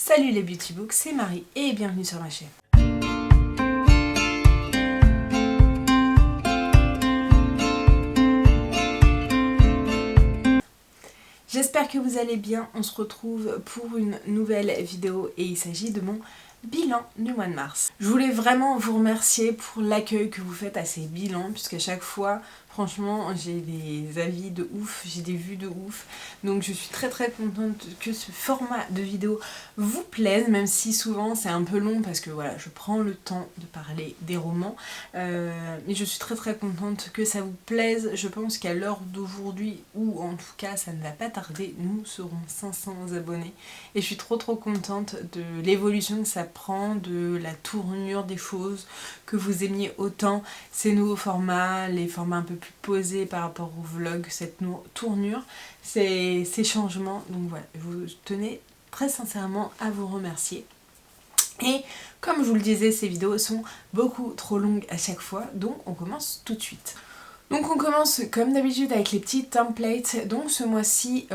Salut les Beauty Books, c'est Marie et bienvenue sur ma chaîne. J'espère que vous allez bien, on se retrouve pour une nouvelle vidéo et il s'agit de mon bilan du mois de mars. Je voulais vraiment vous remercier pour l'accueil que vous faites à ces bilans puisqu'à chaque fois, franchement, j'ai des avis de ouf, j'ai des vues de ouf. Donc je suis très contente que ce format de vidéo vous plaise, même si souvent c'est un peu long parce que voilà, je prends le temps de parler des romans. Mais je suis très contente que ça vous plaise. Je pense qu'à l'heure d'aujourd'hui, ou en tout cas ça ne va pas tarder, nous serons 500 abonnés. Et je suis trop contente de l'évolution que ça prend, de la tournure des choses, que vous aimiez autant ces nouveaux formats, les formats un peu plus posés par rapport au vlog, cette tournure, ces changements. Donc voilà, je vous tenais très sincèrement à vous remercier. Et comme je vous le disais, ces vidéos sont beaucoup trop longues à chaque fois, donc on commence tout de suite. Donc on commence comme d'habitude avec les petits templates. Donc ce mois-ci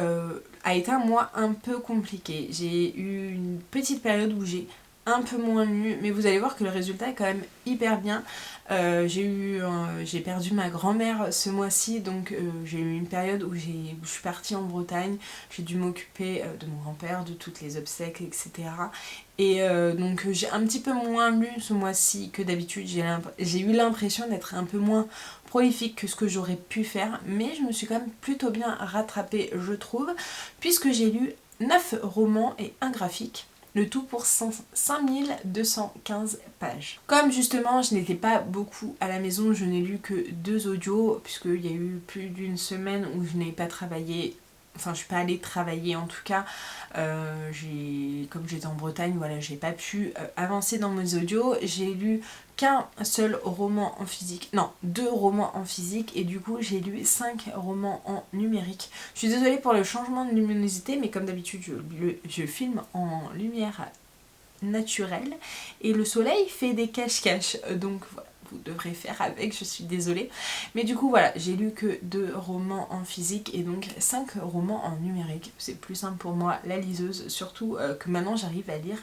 a été un mois un peu compliqué. J'ai eu une petite période où j'ai un peu moins lu, mais vous allez voir que le résultat est quand même hyper bien. J'ai perdu ma grand-mère ce mois-ci, donc j'ai eu une période où je suis partie en Bretagne, j'ai dû m'occuper de mon grand-père, de toutes les obsèques, etc. Et donc j'ai un petit peu moins lu ce mois-ci que d'habitude. J'ai eu l'impression d'être un peu moins prolifique que ce que j'aurais pu faire, mais je me suis quand même plutôt bien rattrapée, je trouve, puisque j'ai lu 9 romans et un graphique. Le tout pour 5215 pages. Comme justement je n'étais pas beaucoup à la maison, je n'ai lu que 2 audios, puisqu'il y a eu plus d'une semaine où je n'ai pas travaillé. Enfin, je suis pas allée travailler en tout cas. Comme j'étais en Bretagne, voilà, j'ai pas pu avancer dans mes audios. J'ai lu qu'un seul roman en physique, non, 2 romans en physique, et du coup j'ai lu 5 romans en numérique. Je suis désolée pour le changement de luminosité, mais comme d'habitude je filme en lumière naturelle et le soleil fait des cache-cache, donc voilà, vous devrez faire avec, je suis désolée. Mais du coup voilà, j'ai lu que 2 romans en physique et donc 5 romans en numérique. C'est plus simple pour moi, la liseuse, surtout que maintenant j'arrive à lire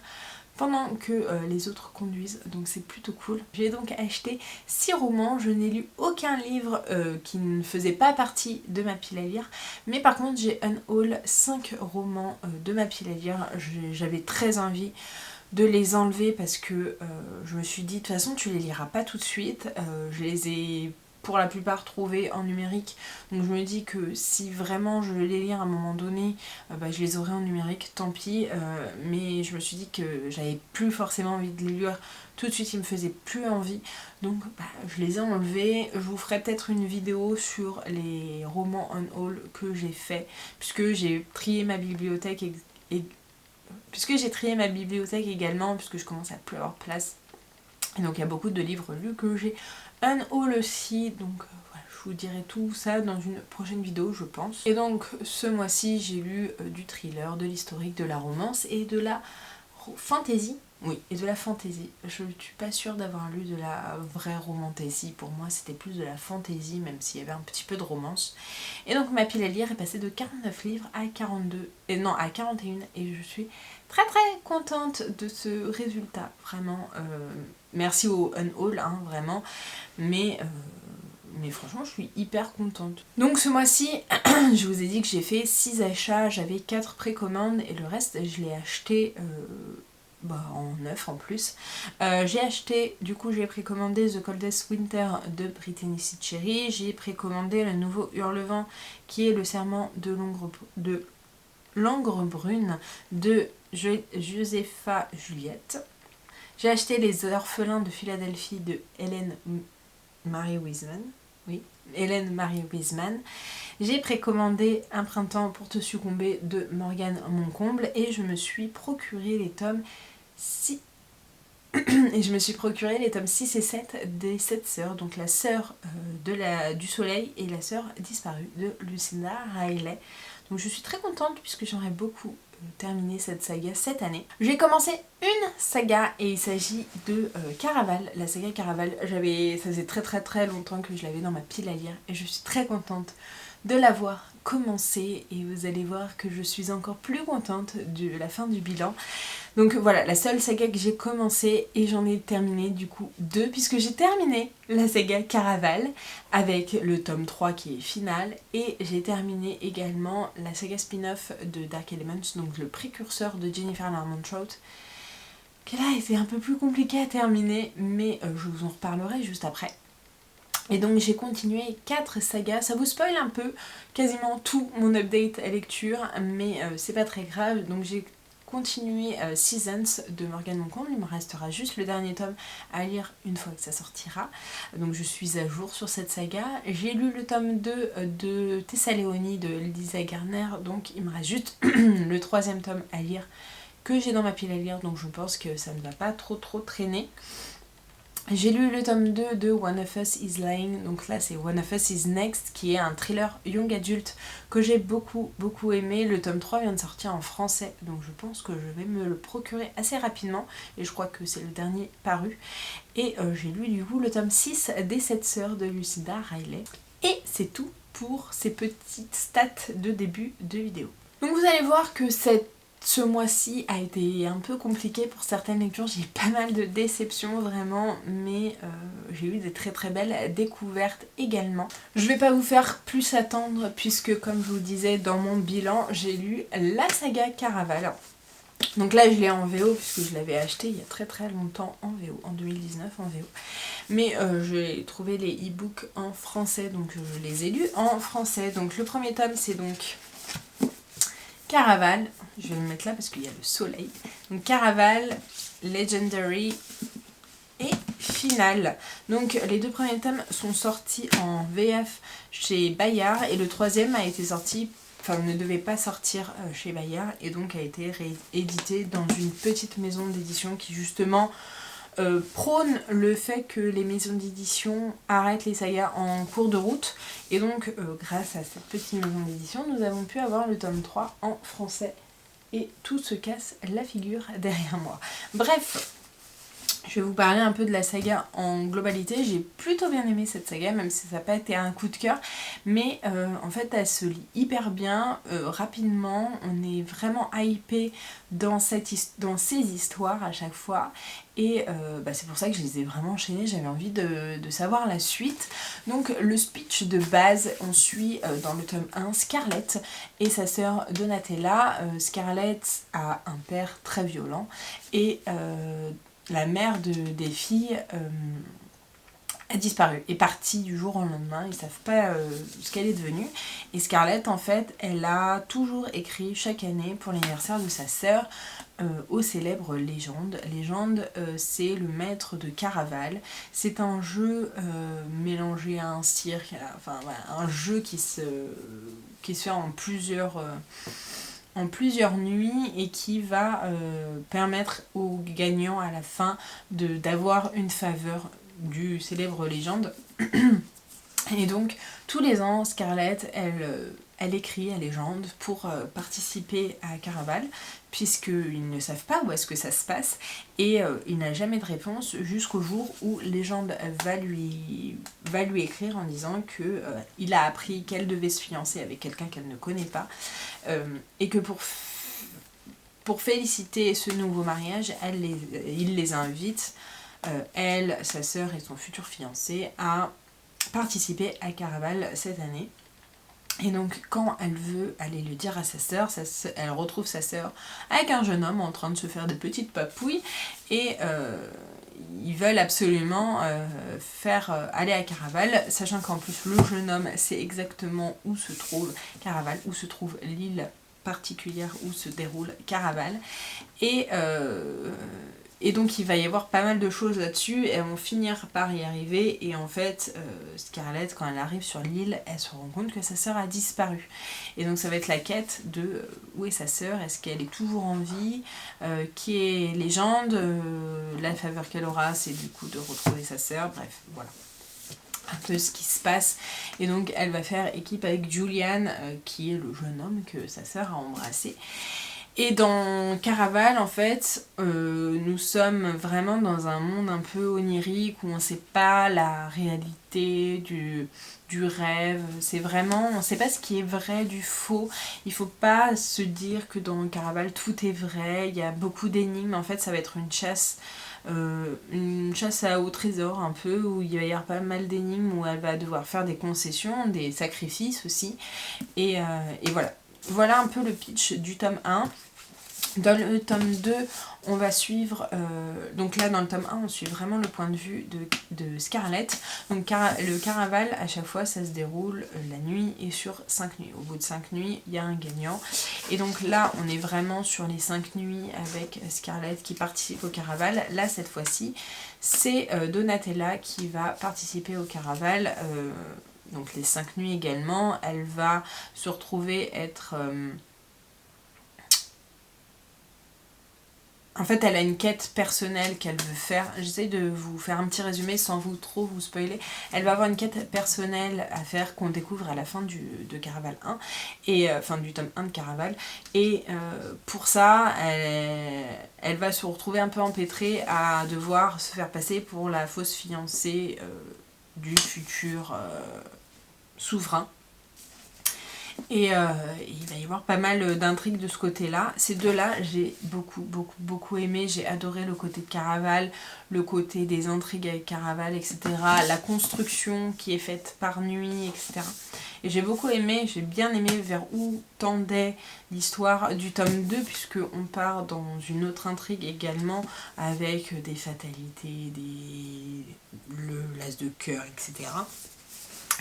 pendant que les autres conduisent, donc c'est plutôt cool. J'ai donc acheté 6 romans, je n'ai lu aucun livre qui ne faisait pas partie de ma pile à lire, mais par contre j'ai unhaul 5 romans de ma pile à lire. J'avais très envie de les enlever parce que je me suis dit de toute façon tu les liras pas tout de suite. Je les ai pour la plupart trouvés en numérique, donc je me dis que si vraiment je veux les lire à un moment donné, je les aurai en numérique, tant pis. Mais je me suis dit que j'avais plus forcément envie de les lire tout de suite, ils me faisaient plus envie, donc je les ai enlevés. Je vous ferai peut-être une vidéo sur les romans unhaul que j'ai fait, puisque j'ai trié ma bibliothèque également, puisque je commence à plus avoir place. Et donc il y a beaucoup de livres lus que j'ai unhaul aussi, donc voilà, je vous dirai tout ça dans une prochaine vidéo je pense. Et donc ce mois-ci j'ai lu du thriller, de l'historique, de la romance et de la fantasy. Oui, et de la fantasy. Je ne suis pas sûre d'avoir lu de la vraie romantasy. Pour moi, c'était plus de la fantasy, même s'il y avait un petit peu de romance. Et donc, ma pile à lire est passée de 49 livres à 41. Et je suis très contente de ce résultat. Vraiment, merci au unhaul, hein, vraiment. Mais franchement, je suis hyper contente. Donc, ce mois-ci, je vous ai dit que j'ai fait 6 achats. J'avais 4 précommandes et le reste, je l'ai acheté en neuf en plus. J'ai acheté, du coup j'ai précommandé The Coldest Winter de Brittany Cherry. J'ai précommandé le nouveau Hurlevent qui est le serment de l'Angre Brune de Josepha Juliette. J'ai acheté Les Orphelins de Philadelphie de Hélène Marie Wiseman. Oui, Hélène Marie Wiseman. J'ai précommandé Un printemps pour te succomber de Morgane Moncomble et je me suis procuré les tomes 6 et je me suis procuré les tomes 6 et 7 des 7 sœurs, donc la sœur du soleil et la sœur disparue de Lucinda Riley. Donc je suis très contente puisque j'aimerais beaucoup terminer cette saga cette année. J'ai commencé une saga et il s'agit de Caraval, la saga Caraval. Ça faisait très longtemps que je l'avais dans ma pile à lire et je suis très contente de l'avoir commencé et vous allez voir que je suis encore plus contente de la fin du bilan. Donc voilà, la seule saga que j'ai commencé et j'en ai terminé du coup 2 puisque j'ai terminé la saga Caraval avec le tome 3 qui est final et j'ai terminé également la saga spin-off de Dark Elements, donc le précurseur de Jennifer Lerman Trout, qui là était un peu plus compliqué à terminer mais je vous en reparlerai juste après. Et donc j'ai continué 4 sagas, ça vous spoil un peu quasiment tout mon update à lecture, mais c'est pas très grave. Donc j'ai continué Seasons de Morgane Moncombe, il me restera juste le dernier tome à lire une fois que ça sortira. Donc je suis à jour sur cette saga. J'ai lu le tome 2 de Thessaléonie de Lisa Garner, donc il me reste juste le 3e tome à lire que j'ai dans ma pile à lire, donc je pense que ça ne va pas trop traîner. J'ai lu le tome 2 de One of Us is Lying, donc là c'est One of Us is Next, qui est un thriller young adulte que j'ai beaucoup aimé. Le tome 3 vient de sortir en français, donc je pense que je vais me le procurer assez rapidement, et je crois que c'est le dernier paru. Et j'ai lu du coup le tome 6 des 7 sœurs de Lucinda Riley. Et c'est tout pour ces petites stats de début de vidéo. Donc vous allez voir que ce mois-ci a été un peu compliqué pour certaines lectures, j'ai eu pas mal de déceptions vraiment, mais j'ai eu des très belles découvertes également. Je vais pas vous faire plus attendre puisque comme je vous disais dans mon bilan, j'ai lu la saga Caraval. Donc là je l'ai en VO puisque je l'avais acheté il y a très longtemps en VO, en 2019 en VO. Mais j'ai trouvé les e-books en français, donc je les ai lus en français. Donc le premier tome c'est donc Caraval, je vais le mettre là parce qu'il y a le soleil. Donc Caraval, Legendary et Final. Donc les 2 premiers tomes sont sortis en VF chez Bayard et le 3e a été sorti, enfin ne devait pas sortir chez Bayard et donc a été réédité dans une petite maison d'édition qui justement prône le fait que les maisons d'édition arrêtent les sagas en cours de route et donc grâce à cette petite maison d'édition nous avons pu avoir le tome 3 en français et tout se casse la figure derrière moi. Bref, je vais vous parler un peu de la saga en globalité. J'ai plutôt bien aimé cette saga, même si ça n'a pas été un coup de cœur. Mais en fait, elle se lit hyper bien, rapidement. On est vraiment hypé dans ces histoires à chaque fois. Et c'est pour ça que je les ai vraiment enchaînées. J'avais envie de savoir la suite. Donc le speech de base, on suit dans le tome 1 Scarlett et sa sœur Donatella. Scarlett a un père très violent et la mère des filles a disparu, est partie du jour au lendemain, ils ne savent pas ce qu'elle est devenue. Et Scarlett, en fait, elle a toujours écrit chaque année pour l'anniversaire de sa sœur aux célèbres légendes. Légende, c'est le maître de Caraval. C'est un jeu mélangé à un cirque, enfin voilà, un jeu qui se fait en plusieurs nuits et qui va permettre aux gagnants à la fin d'avoir une faveur du célèbre légende. Et donc tous les ans Scarlett elle écrit à Légende pour participer à Caraval puisqu'ils ne savent pas où est-ce que ça se passe et il n'a jamais de réponse jusqu'au jour où Légende va lui écrire en disant que il a appris qu'elle devait se fiancer avec quelqu'un qu'elle ne connaît pas et que pour féliciter ce nouveau mariage il les invite, elle, sa sœur et son futur fiancé, à participer à Caraval cette année. Et donc quand elle veut aller le dire à sa sœur, elle retrouve sa sœur avec un jeune homme en train de se faire des petites papouilles et ils veulent absolument faire aller à Caraval, sachant qu'en plus le jeune homme sait exactement où se trouve Caraval, où se trouve l'île particulière où se déroule Caraval. Et donc il va y avoir pas mal de choses là-dessus et elles vont finir par y arriver et en fait Scarlett quand elle arrive sur l'île elle se rend compte que sa sœur a disparu et donc ça va être la quête de où est sa sœur, est-ce qu'elle est toujours en vie, qui est Légende, la faveur qu'elle aura c'est du coup de retrouver sa sœur, bref voilà un peu ce qui se passe et donc elle va faire équipe avec Julian qui est le jeune homme que sa sœur a embrassé. Et dans Caraval, en fait, nous sommes vraiment dans un monde un peu onirique où on ne sait pas la réalité du rêve. C'est vraiment, on ne sait pas ce qui est vrai du faux. Il ne faut pas se dire que dans Caraval, tout est vrai. Il y a beaucoup d'énigmes. En fait, ça va être une chasse au trésor un peu, où il va y avoir pas mal d'énigmes, où elle va devoir faire des concessions, des sacrifices aussi. Et voilà. Voilà un peu le pitch du tome 1. Dans le tome 2, on va suivre, donc là dans le tome 1, on suit vraiment le point de vue de Scarlett. Donc le Caraval, à chaque fois, ça se déroule la nuit et sur 5 nuits. Au bout de 5 nuits, il y a un gagnant. Et donc là, on est vraiment sur les 5 nuits avec Scarlett qui participe au Caraval. Là, cette fois-ci, c'est Donatella qui va participer au Caraval. Donc les 5 nuits également, elle va se retrouver être... En fait, elle a une quête personnelle qu'elle veut faire. J'essaie de vous faire un petit résumé sans vous trop vous spoiler. Elle va avoir une quête personnelle à faire qu'on découvre à la fin de Caraval 1, et, enfin du tome 1 de Caraval. Et pour ça, elle va se retrouver un peu empêtrée à devoir se faire passer pour la fausse fiancée du futur souverain. Et il va y avoir pas mal d'intrigues de ce côté-là. Ces deux-là, j'ai beaucoup aimé. J'ai adoré le côté de Caraval, le côté des intrigues avec Caraval, etc. La construction qui est faite par nuit, etc. Et j'ai beaucoup aimé, j'ai bien aimé vers où tendait l'histoire du tome 2, puisqu'on part dans une autre intrigue également, avec des fatalités, le las de cœur, etc.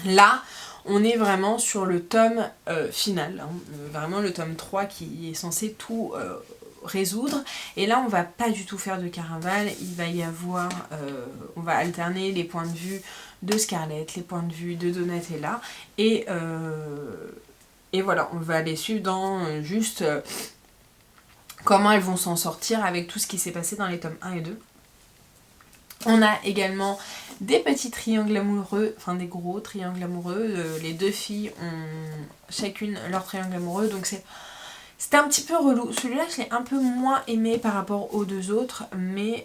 Là, on est vraiment sur le tome final, hein, vraiment le tome 3 qui est censé tout résoudre. Et là, on va pas du tout faire de Caraval, il va y avoir, on va alterner les points de vue de Scarlett, les points de vue de Donatella, et voilà, on va les suivre dans juste comment elles vont s'en sortir avec tout ce qui s'est passé dans les tomes 1 et 2. On a également des petits triangles amoureux, enfin des gros triangles amoureux. Les deux filles ont chacune leur triangle amoureux, donc c'était un petit peu relou. Celui-là, je l'ai un peu moins aimé par rapport aux deux autres, mais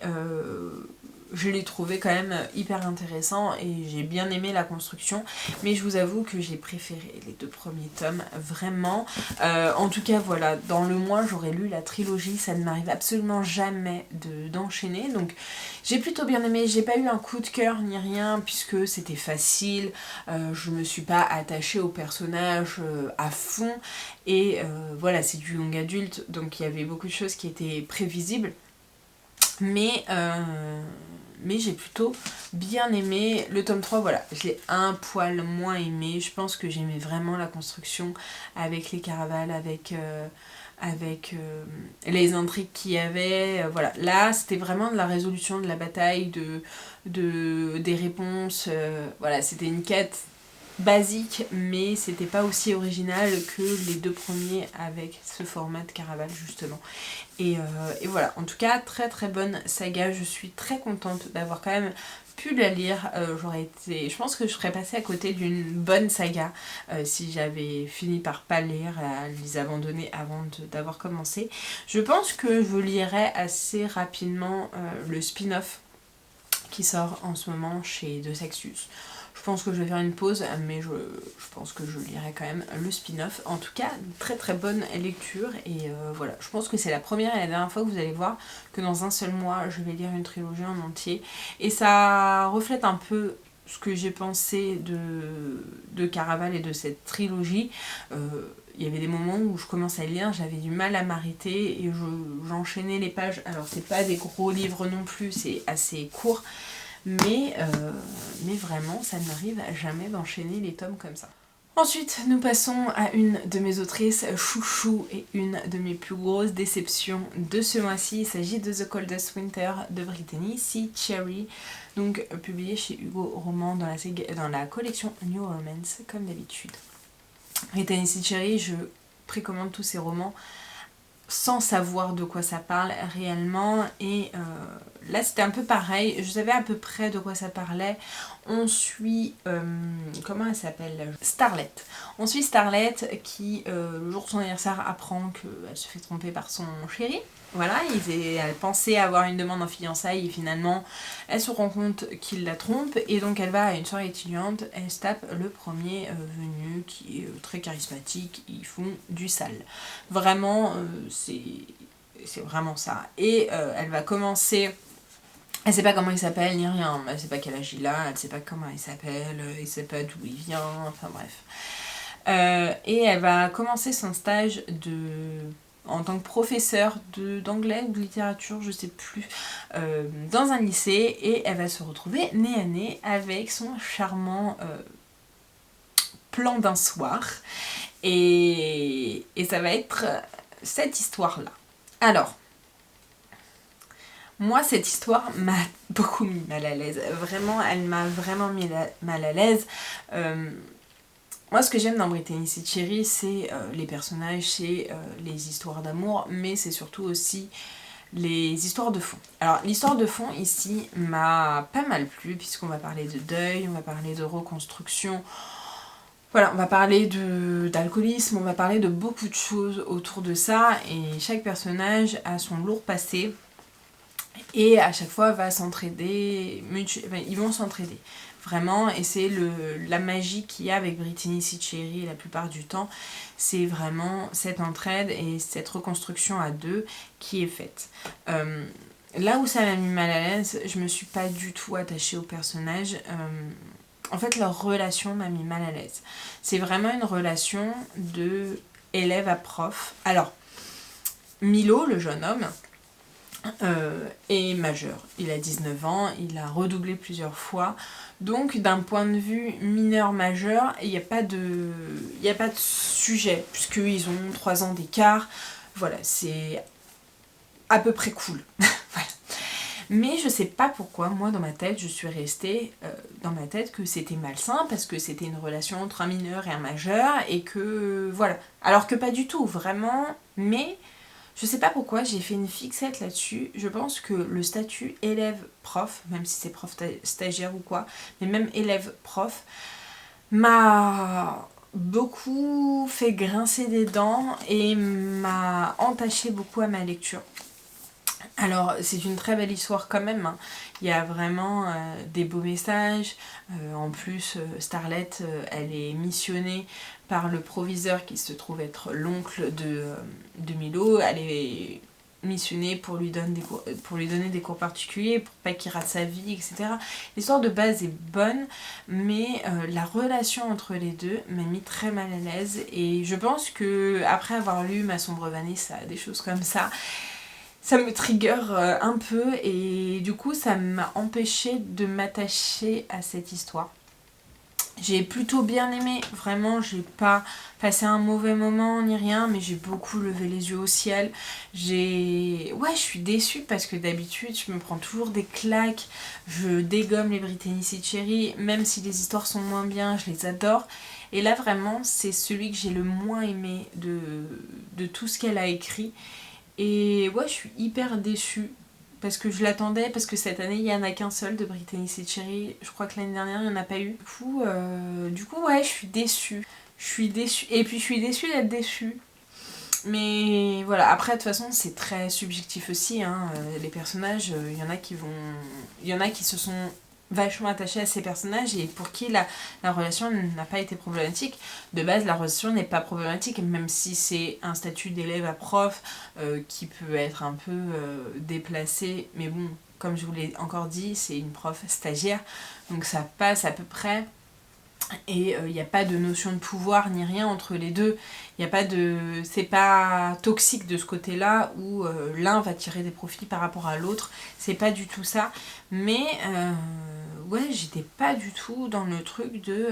je l'ai trouvé quand même hyper intéressant et j'ai bien aimé la construction. Mais je vous avoue que j'ai préféré les 2 premiers tomes, vraiment. En tout cas, voilà, dans le mois, j'aurais lu la trilogie. Ça ne m'arrive absolument jamais d'enchaîner. Donc, j'ai plutôt bien aimé. J'ai pas eu un coup de cœur ni rien, puisque c'était facile. Je me suis pas attachée au personnage à fond. Et voilà, c'est du young adulte, donc il y avait beaucoup de choses qui étaient prévisibles. Mais j'ai plutôt bien aimé. Le tome 3, voilà, je l'ai un poil moins aimé. Je pense que j'aimais vraiment la construction avec les caravales, avec les intrigues qu'il y avait. Voilà, là, c'était vraiment de la résolution de la bataille, des réponses. Voilà, c'était une quête basique, mais c'était pas aussi original que les 2 premiers avec ce format de Caraval justement. Et voilà, en tout cas très très bonne saga, je suis très contente d'avoir quand même pu la lire. Je pense que je serais passée à côté d'une bonne saga si j'avais fini par pas lire, à les abandonner avant d'avoir commencé. Je pense que je lirai assez rapidement le spin-off qui sort en ce moment chez De Sextus. Je pense que je vais faire une pause, mais je pense que je lirai quand même le spin-off. En tout cas, très très bonne lecture. Et voilà, je pense que c'est la première et la dernière fois que vous allez voir que dans un seul mois, je vais lire une trilogie en entier. Et ça reflète un peu ce que j'ai pensé de Caraval et de cette trilogie. Il y avait des moments où je commençais à lire, j'avais du mal à m'arrêter et j'enchaînais les pages. Alors c'est pas des gros livres non plus, c'est assez court. Mais vraiment, ça ne m'arrive jamais d'enchaîner les tomes comme ça. Ensuite, nous passons à une de mes autrices chouchou et une de mes plus grosses déceptions de ce mois-ci. Il s'agit de The Coldest Winter de Brittany C. Cherry, donc publié chez Hugo Roman dans la collection New Romance, comme d'habitude. Brittany C. Cherry, je précommande tous ses romans sans savoir de quoi ça parle réellement, et là c'était un peu pareil, je savais à peu près de quoi ça parlait. On suit, comment elle s'appelle, Starlet. On suit Starlet qui, le jour de son anniversaire, apprend qu'elle se fait tromper par son chéri. Voilà, elle pensait avoir une demande en fiançailles et finalement elle se rend compte qu'il la trompe et donc elle va à une soirée étudiante, elle se tape le premier venu qui est très charismatique, ils font du sale. Vraiment, c'est vraiment ça. Et elle va commencer... Elle sait pas comment il s'appelle ni rien, elle sait pas quel âge il a, elle sait pas comment il s'appelle, il sait pas d'où il vient, enfin bref. Et elle va commencer son stage en tant que professeur d'anglais ou de littérature, je sais plus, dans un lycée, et elle va se retrouver nez à nez avec son charmant plan d'un soir, et ça va être cette histoire-là. Alors, moi, cette histoire m'a beaucoup mis mal à l'aise. Vraiment, elle m'a vraiment mis mal à l'aise. Moi, ce que j'aime dans Brittany C. Cherry, c'est les personnages, c'est les histoires d'amour, mais c'est surtout aussi les histoires de fond. Alors, l'histoire de fond, ici, m'a pas mal plu, puisqu'on va parler de deuil, on va parler de reconstruction, voilà, on va parler d'alcoolisme, on va parler de beaucoup de choses autour de ça, et chaque personnage a son lourd passé, et à chaque fois va s'entraider, ils vont s'entraider. Vraiment, et c'est la magie qu'il y a avec Brittany C. Cherry la plupart du temps, c'est vraiment cette entraide et cette reconstruction à deux qui est faite. Là où ça m'a mis mal à l'aise, je me suis pas du tout attachée au personnage. En fait, leur relation m'a mis mal à l'aise. C'est vraiment une relation de élève à prof. Alors, Milo, le jeune homme, est majeur. Il a 19 ans, il a redoublé plusieurs fois. Donc d'un point de vue mineur-majeur, il n'y a pas de sujet, puisqu'ils ont 3 ans d'écart. Voilà, c'est à peu près cool. Voilà. Mais je sais pas pourquoi, moi dans ma tête, je suis restée dans ma tête que c'était malsain, parce que c'était une relation entre un mineur et un majeur, et que voilà. Alors que pas du tout, vraiment, mais... Je sais pas pourquoi, j'ai fait une fixette là-dessus. Je pense que le statut élève-prof, même si c'est prof stagiaire ou quoi, mais même élève-prof, m'a beaucoup fait grincer des dents et m'a entaché beaucoup à ma lecture. Alors, c'est une très belle histoire quand même, hein. Il y a vraiment des beaux messages. En plus, Starlet, elle est missionnée par le proviseur qui se trouve être l'oncle de Milo. Elle est missionnée pour lui donner des cours particuliers, pour pas qu'il rate sa vie, etc. L'histoire de base est bonne, mais la relation entre les deux m'a mis très mal à l'aise. Et je pense que après avoir lu Ma sombre Vanessa, des choses comme ça me trigger un peu, et du coup ça m'a empêché de m'attacher à cette histoire. J'ai plutôt bien aimé, vraiment, j'ai pas passé un mauvais moment ni rien, mais j'ai beaucoup levé les yeux au ciel. Ouais, je suis déçue parce que d'habitude je me prends toujours des claques, je dégomme les Brittany C. Cherry, même si les histoires sont moins bien, je les adore. Et là vraiment, c'est celui que j'ai le moins aimé de tout ce qu'elle a écrit. Et ouais, je suis hyper déçue parce que je l'attendais, parce que cette année il n'y en a qu'un seul de Brittany C. Cherry. Je crois que l'année dernière il n'y en a pas eu. Du coup ouais, je suis déçue. Je suis déçue. Et puis je suis déçue d'être déçue. Mais voilà, après de toute façon c'est très subjectif aussi, hein. Les personnages, il y en a qui se sont vachement attachés à ces personnages et pour qui la relation n'a pas été problématique. De base, la relation n'est pas problématique, même si c'est un statut d'élève à prof qui peut être un peu déplacé. Mais bon, comme je vous l'ai encore dit, c'est une prof stagiaire, donc ça passe à peu près. Et il n'y a pas de notion de pouvoir ni rien entre les deux. C'est pas toxique de ce côté-là où l'un va tirer des profits par rapport à l'autre. C'est pas du tout ça. Mais ouais, j'étais pas du tout dans le truc de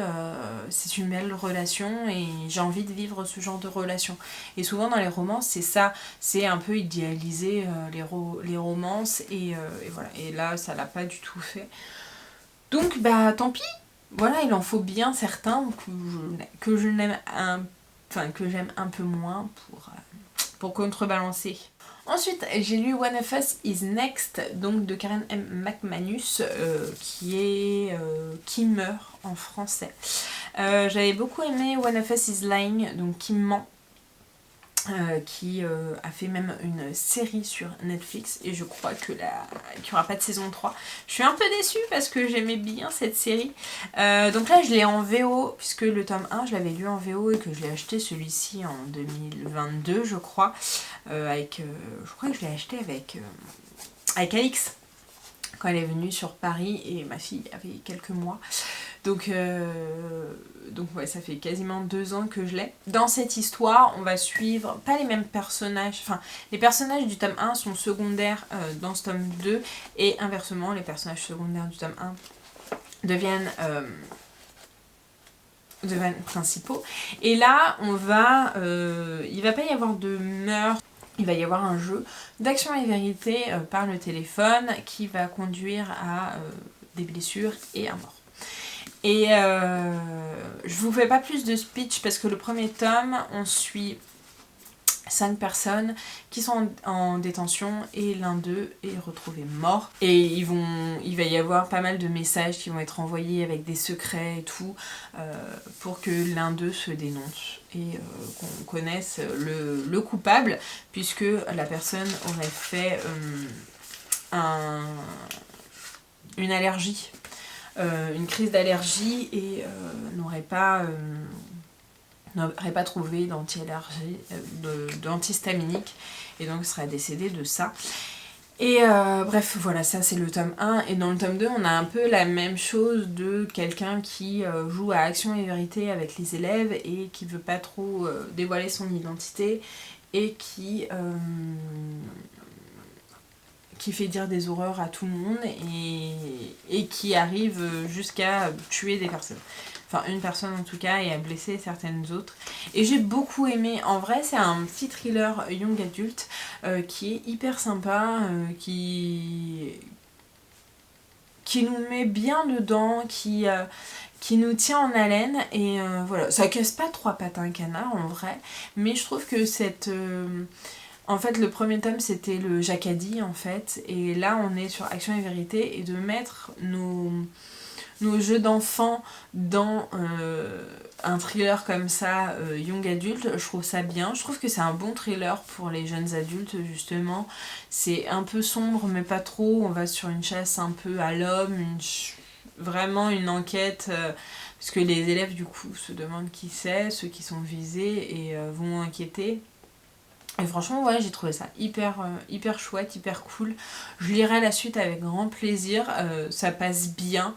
c'est une belle relation et j'ai envie de vivre ce genre de relation. Et souvent dans les romances, c'est ça. C'est un peu idéaliser les romances et voilà. Et là, ça l'a pas du tout fait. Donc bah tant pis. Voilà, il en faut bien certains que j'aime un peu moins pour contrebalancer. Ensuite, j'ai lu One of Us is Next, donc de Karen M. McManus, qui meurt en français. J'avais beaucoup aimé One of Us is Lying, donc qui ment. Qui a fait même une série sur Netflix et je crois qu'il n'y aura pas de saison 3. Je suis un peu déçue parce que j'aimais bien cette série. Donc là je l'ai en VO puisque le tome 1 je l'avais lu en VO et que je l'ai acheté celui-ci en 2022 je crois. Je crois que je l'ai acheté avec Alix quand elle est venue sur Paris et ma fille avait quelques mois. Donc ouais, ça fait quasiment 2 ans que je l'ai. Dans cette histoire, on va suivre pas les mêmes personnages. Enfin, les personnages du tome 1 sont secondaires dans ce tome 2. Et inversement, les personnages secondaires du tome 1 deviennent principaux. Et là, il va pas y avoir de meurtre. Il va y avoir un jeu d'action et vérité par le téléphone qui va conduire à des blessures et à mort. Et je vous fais pas plus de speech parce que le premier tome, on suit 5 personnes qui sont en détention et l'un d'eux est retrouvé mort. Et il va y avoir pas mal de messages qui vont être envoyés avec des secrets et tout pour que l'un d'eux se dénonce et qu'on connaisse le coupable puisque la personne aurait fait une allergie. Une crise d'allergie et n'aurait pas trouvé d'antihistaminique et donc serait décédé de ça. Et bref, voilà, ça c'est le tome 1. Et dans le tome 2, on a un peu la même chose de quelqu'un qui joue à Action et Vérité avec les élèves et qui veut pas trop dévoiler son identité et qui fait dire des horreurs à tout le monde et qui arrive jusqu'à tuer des personnes. Enfin, une personne en tout cas, et à blesser certaines autres. Et j'ai beaucoup aimé. En vrai, c'est un petit thriller young adulte qui est hyper sympa, qui nous met bien dedans, qui nous tient en haleine. Et voilà, ça casse pas 3 pattes à un canard en vrai, mais je trouve que en fait, le premier tome, c'était le Jacadi, en fait. Et là, on est sur Action et Vérité. Et de mettre nos jeux d'enfants dans un thriller comme ça, young adulte, je trouve ça bien. Je trouve que c'est un bon thriller pour les jeunes adultes, justement. C'est un peu sombre, mais pas trop. On va sur une chasse un peu à l'homme, vraiment une enquête... parce que les élèves, du coup, se demandent qui c'est, ceux qui sont visés, et vont enquêter. Et franchement, ouais, j'ai trouvé ça hyper chouette, hyper cool. Je lirai la suite avec grand plaisir. Ça passe bien.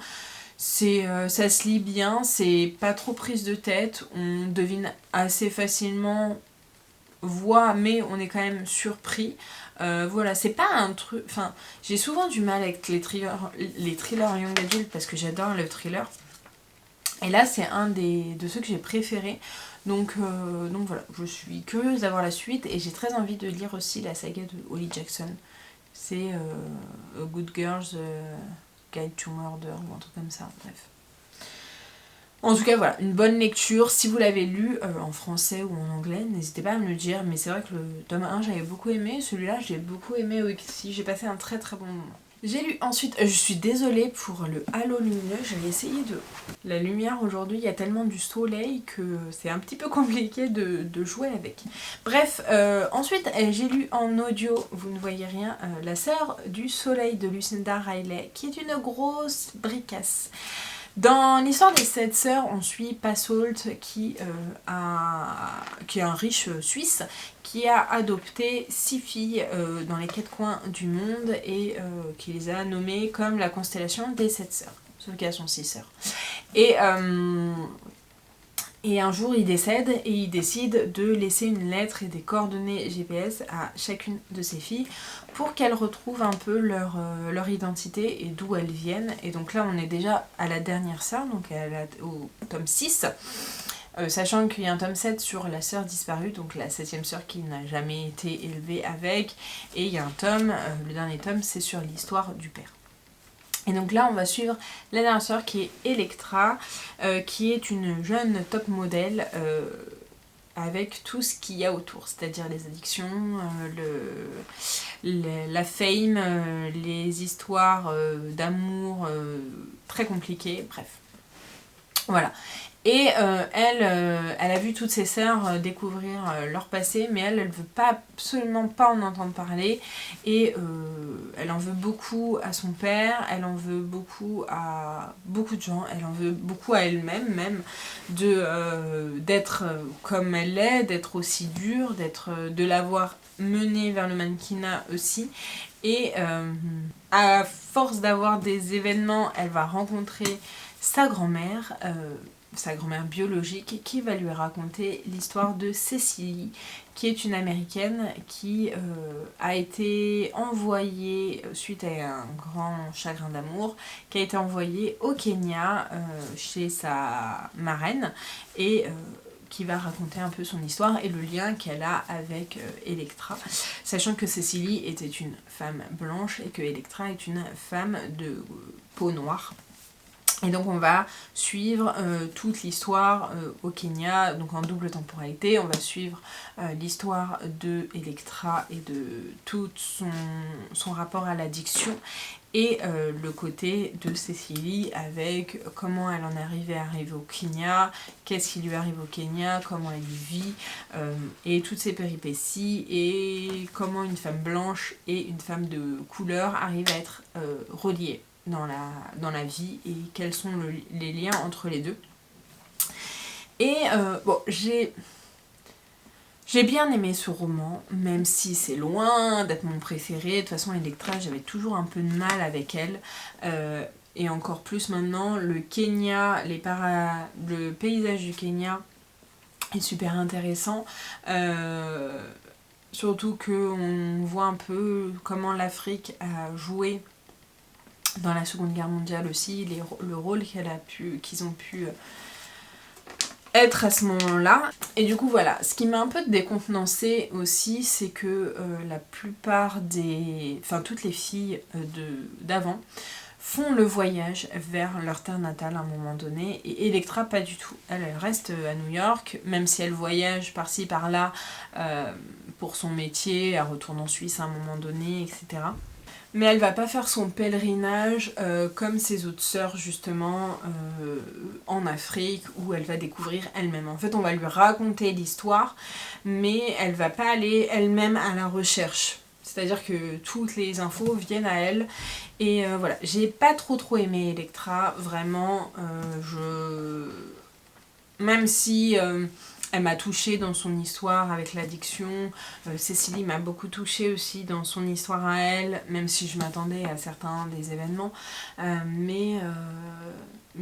Ça se lit bien. C'est pas trop prise de tête. On devine assez facilement mais on est quand même surpris. Voilà, c'est pas un truc... Enfin, j'ai souvent du mal avec les thrillers young adult parce que j'adore le thriller. Et là, c'est un de ceux que j'ai préférés. Donc voilà, je suis curieuse d'avoir la suite et j'ai très envie de lire aussi la saga de Holly Jackson. C'est A Good Girl's Guide to Murder ou un truc comme ça, bref. En tout cas, voilà, une bonne lecture. Si vous l'avez lu en français ou en anglais, n'hésitez pas à me le dire. Mais c'est vrai que le tome 1, j'avais beaucoup aimé. Celui-là, j'ai beaucoup aimé aussi. J'ai passé un très très bon moment. J'ai lu ensuite, je suis désolée pour le halo lumineux, j'avais essayé de... La lumière aujourd'hui, il y a tellement du soleil que c'est un petit peu compliqué de jouer avec. Bref, ensuite j'ai lu en audio, vous ne voyez rien, La sœur du soleil de Lucinda Riley, qui est une grosse bricasse. Dans l'histoire des 7 sœurs, on suit Passault qui est un riche Suisse qui a adopté 6 filles dans les 4 coins du monde et qui les a nommées comme la constellation des 7 sœurs. Sauf qu'elles sont 6 sœurs. Et un jour il décède et il décide de laisser une lettre et des coordonnées GPS à chacune de ses filles pour qu'elles retrouvent un peu leur identité et d'où elles viennent. Et donc là on est déjà à la dernière sœur, donc au tome 6. Sachant qu'il y a un tome 7 sur la sœur disparue, donc la 7ème sœur qui n'a jamais été élevée avec, et il y a un tome, le dernier tome, c'est sur l'histoire du père. Et donc là on va suivre la dernière sœur qui est Electra, qui est une jeune top modèle avec tout ce qu'il y a autour, c'est-à-dire les addictions, la fame, les histoires d'amour très compliquées, bref. Voilà. Et elle a vu toutes ses sœurs découvrir leur passé, mais elle veut pas, absolument pas en entendre parler. Et elle en veut beaucoup à son père, elle en veut beaucoup à beaucoup de gens, elle en veut beaucoup à elle-même même, d'être comme elle est, d'être aussi dure, de l'avoir menée vers le mannequinat aussi. Et à force d'avoir des événements, elle va rencontrer sa grand-mère biologique, qui va lui raconter l'histoire de Cecily, qui est une américaine qui a été envoyée, suite à un grand chagrin d'amour, qui a été envoyée au Kenya chez sa marraine, et qui va raconter un peu son histoire et le lien qu'elle a avec Electra, sachant que Cecily était une femme blanche et que Electra est une femme de peau noire. Et donc on va suivre toute l'histoire au Kenya, donc en double temporalité. On va suivre l'histoire de Electra et de tout son rapport à l'addiction, et le côté de Cecily avec comment elle en est arrivée au Kenya, qu'est-ce qui lui arrive au Kenya, comment elle y vit, et toutes ses péripéties, et comment une femme blanche et une femme de couleur arrivent à être reliées dans la vie, et quels sont les liens entre les deux. Et bon, j'ai bien aimé ce roman, même si c'est loin d'être mon préféré. De toute façon, Electra, j'avais toujours un peu de mal avec elle. Et encore plus maintenant, le Kenya, le paysage du Kenya est super intéressant. Surtout qu'on voit un peu comment l'Afrique a joué dans la Seconde Guerre mondiale aussi, le rôle qu'ils ont pu être à ce moment-là. Et du coup voilà, ce qui m'a un peu décontenancée aussi, c'est que la plupart toutes les filles d'avant font le voyage vers leur terre natale à un moment donné, et Electra pas du tout. Elle reste à New York, même si elle voyage par-ci par-là pour son métier, elle retourne en Suisse à un moment donné, etc. Mais elle va pas faire son pèlerinage comme ses autres sœurs justement en Afrique, où elle va découvrir elle-même. En fait, on va lui raconter l'histoire, mais elle va pas aller elle-même à la recherche. C'est-à-dire que toutes les infos viennent à elle. Et voilà, j'ai pas trop aimé Electra, vraiment. Même si elle m'a touchée dans son histoire avec l'addiction, Cecily m'a beaucoup touchée aussi dans son histoire à elle, même si je m'attendais à certains des événements. Mais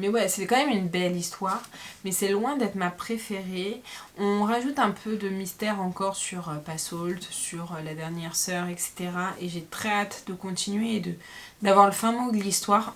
ouais, c'est quand même une belle histoire, mais c'est loin d'être ma préférée. On rajoute un peu de mystère encore sur Passault, sur la dernière sœur, etc. Et j'ai très hâte de continuer et d'avoir le fin mot de l'histoire.